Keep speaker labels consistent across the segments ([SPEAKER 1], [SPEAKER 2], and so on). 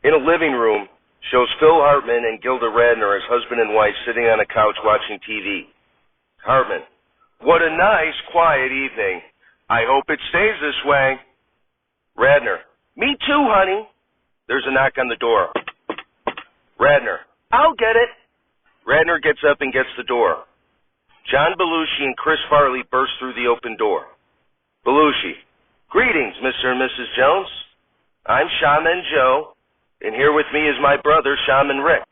[SPEAKER 1] In a living room, shows Phil Hartman and Gilda Radner as husband and wife sitting on a couch watching TV. Hartman: what a nice, quiet evening. I hope it stays this way. Radner: me too, honey. There's a knock on the door. Radner: I'll get it. Radner gets up and gets the door. John Belushi and Chris Farley burst through the open door. Belushi: greetings, Mr. and Mrs. Jones. I'm Shaman Joe, and here with me is my brother, Shaman Rick.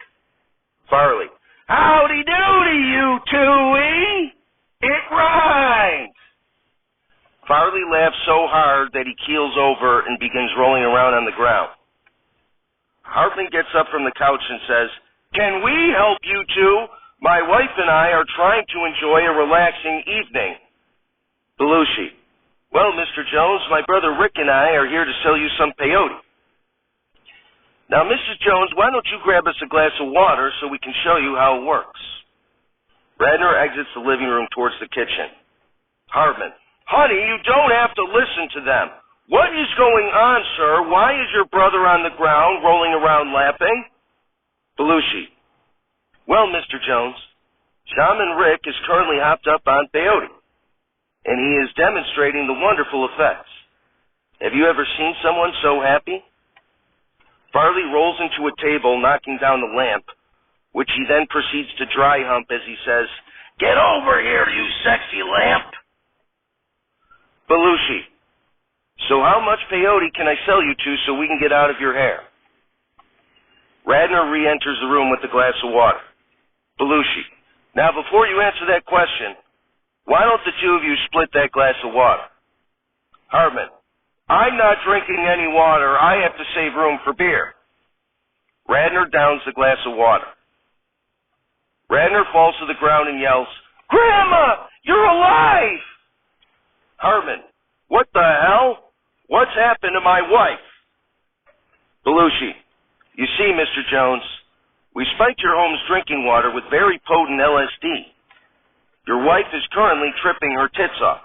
[SPEAKER 1] Farley: howdy doody, you two-y. It rhymes. Farley laughs so hard that he keels over and begins rolling around on the ground. Hartman gets up from the couch and says, can we help you two? My wife and I are trying to enjoy a relaxing evening. Belushi: well, Mr. Jones, my brother Rick and I are here to sell you some peyote. Now, Mrs. Jones, why don't you grab us a glass of water so we can show you how it works? Radner exits the living room towards the kitchen. Hartman: honey, you don't have to listen to them. What is going on, sir? Why is your brother on the ground rolling around laughing? Belushi: well, Mr. Jones, Shaman Rick is currently hopped up on peyote, and he is demonstrating the wonderful effects. Have you ever seen someone so happy? Farley rolls into a table, knocking down the lamp, which he then proceeds to dry hump as he says, get over here, you sexy lamp. Belushi: so how much peyote can I sell you to so we can get out of your hair? Radner re-enters the room with a glass of water. Belushi: now before you answer that question, why don't the two of you split that glass of water? Hartman: I'm not drinking any water. I have to save room for beer. Radner downs the glass of water. Radner falls to the ground and yells, Grandma, you're alive! Hartman: what the hell? What's happened to my wife? Belushi: you see, Mr. Jones, we spiked your home's drinking water with very potent LSD. Your wife is currently tripping her tits off.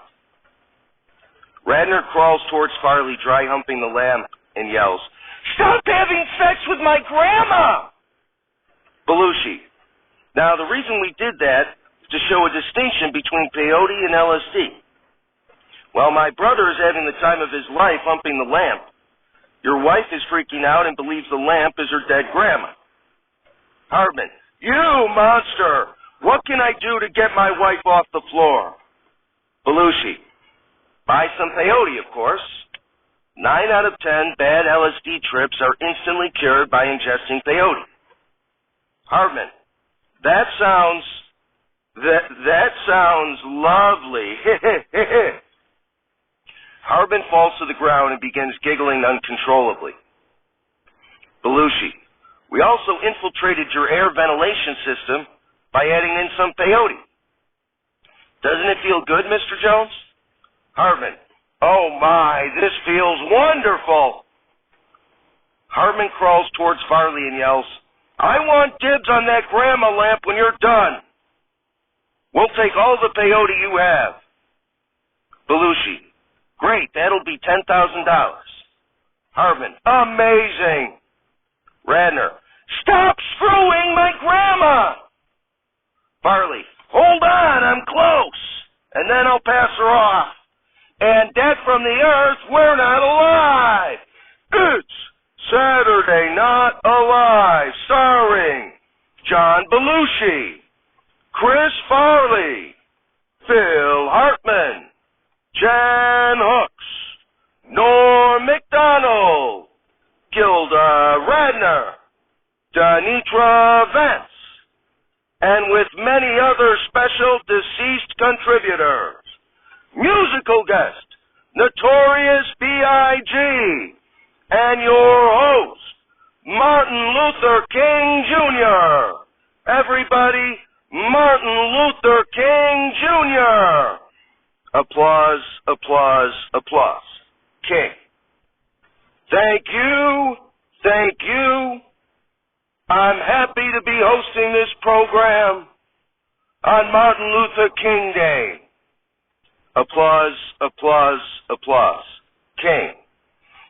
[SPEAKER 1] Radner crawls towards Farley, dry humping the lamp, and yells, stop having sex with my grandma! Belushi: now the reason we did that is to show a distinction between peyote and LSD. While my brother is having the time of his life humping the lamp, your wife is freaking out and believes the lamp is her dead grandma. Hartman: you monster! What can I do to get my wife off the floor? Belushi: buy some peyote, of course. 9 out of 10 bad LSD trips are instantly cured by ingesting peyote. Hartman: that sounds lovely. Hartman falls to the ground and begins giggling uncontrollably. Belushi: we also infiltrated your air ventilation system by adding in some peyote. Doesn't it feel good, Mr. Jones? Hartman: oh my, this feels wonderful. Hartman crawls towards Farley and yells, I want dibs on that grandma lamp when you're done. We'll take all the peyote you have. Belushi: great, that'll be $10,000. Hartman: amazing. Radner: stop screwing my grandma! Farley: hold on, I'm close, and then I'll pass her off. And dead from the earth, we're not alive. It's Saturday Not Alive, starring John Belushi, Chris Farley, Phil Hartman, Jan Hooks, Norm MacDonald, Gilda Radner, Danitra Vance, and with many other special deceased contributors. Musical guest, Notorious B.I.G., and your host, Martin Luther King Jr. Everybody, Martin Luther King Jr. Applause, applause, applause. King. Thank you, thank you. I'm happy to be hosting this program on Martin Luther King Day. Applause, applause, applause. King.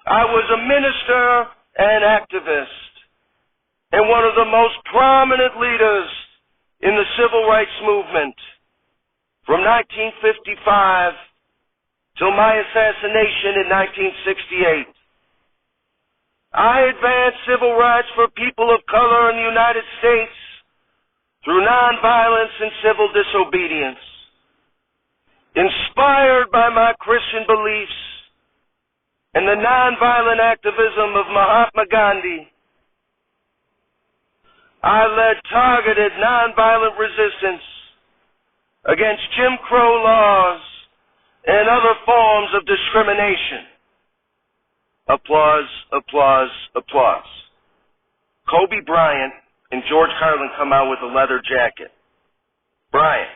[SPEAKER 1] I was a minister and activist and one of the most prominent leaders in the civil rights movement from 1955 till my assassination in 1968. I advanced civil rights for people of color in the United States through nonviolence and civil disobedience. Inspired by my Christian beliefs and the nonviolent activism of Mahatma Gandhi, I led targeted nonviolent resistance against Jim Crow laws and other forms of discrimination. Applause, applause, applause. Kobe Bryant and George Carlin come out with a leather jacket. Bryant,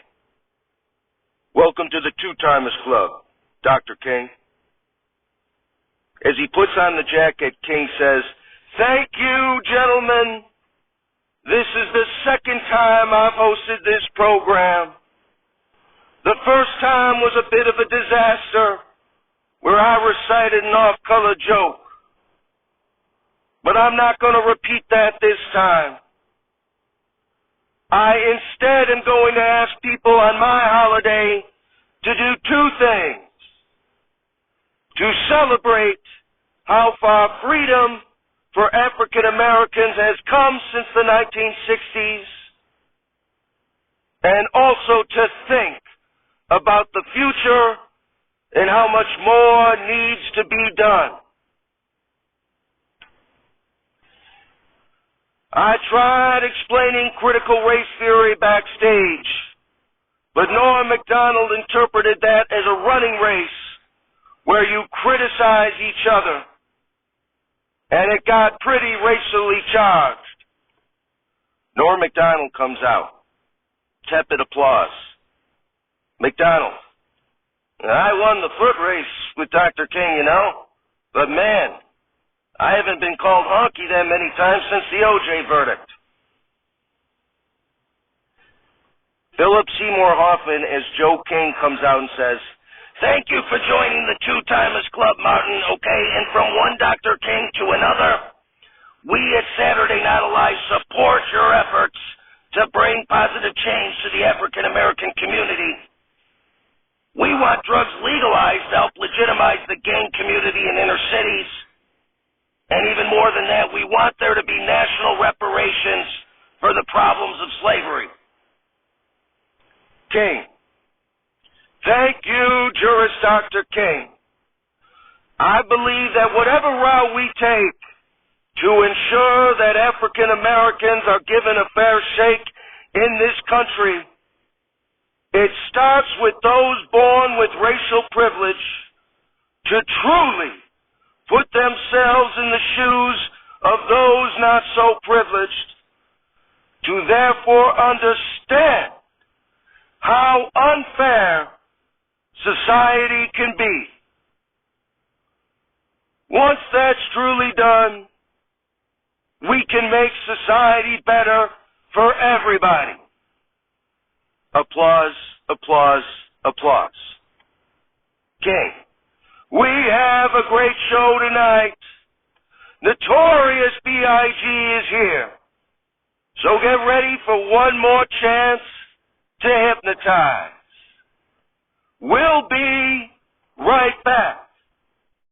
[SPEAKER 1] welcome to the Two-Timers Club, Dr. King. As he puts on the jacket, King says, "Thank you, gentlemen. This is the second time I've hosted this program. The first time was a bit of a disaster, where I recited an off-color joke. But I'm not going to repeat that this time. I instead am going to ask people on my holiday to do two things. To celebrate how far freedom for African Americans has come since the 1960s, and also to think about the future and how much more needs to be done." I tried explaining critical race theory backstage, but Norm Macdonald interpreted that as a running race where you criticize each other, and it got pretty racially charged. Norm Macdonald comes out. Tepid applause. Macdonald: "I won the foot race with Dr. King, you know, but man, I haven't been called honky that many times since the O.J. verdict." Philip Seymour Hoffman as Joe King comes out and says, "Thank you for joining the Two-Timers Club, Martin, okay? And from one Dr. King to another, we at Saturday Night Alive support your efforts to bring positive change to the African American community. We want drugs legalized to help legitimize the gang community in inner cities. And even more than that, we want there to be national reparations for the problems of slavery." King: "Thank you, Jurist Dr. King. I believe that whatever route we take to ensure that African Americans are given a fair shake in this country, it starts with those born with racial privilege to truly put themselves in the shoes of those not so privileged, to therefore understand how unfair society can be. Once that's truly done, we can make society better for everybody." Applause, applause, applause. King: "We have a great show tonight. Notorious B.I.G. is here. So get ready for one more chance to hypnotize. We'll be right back."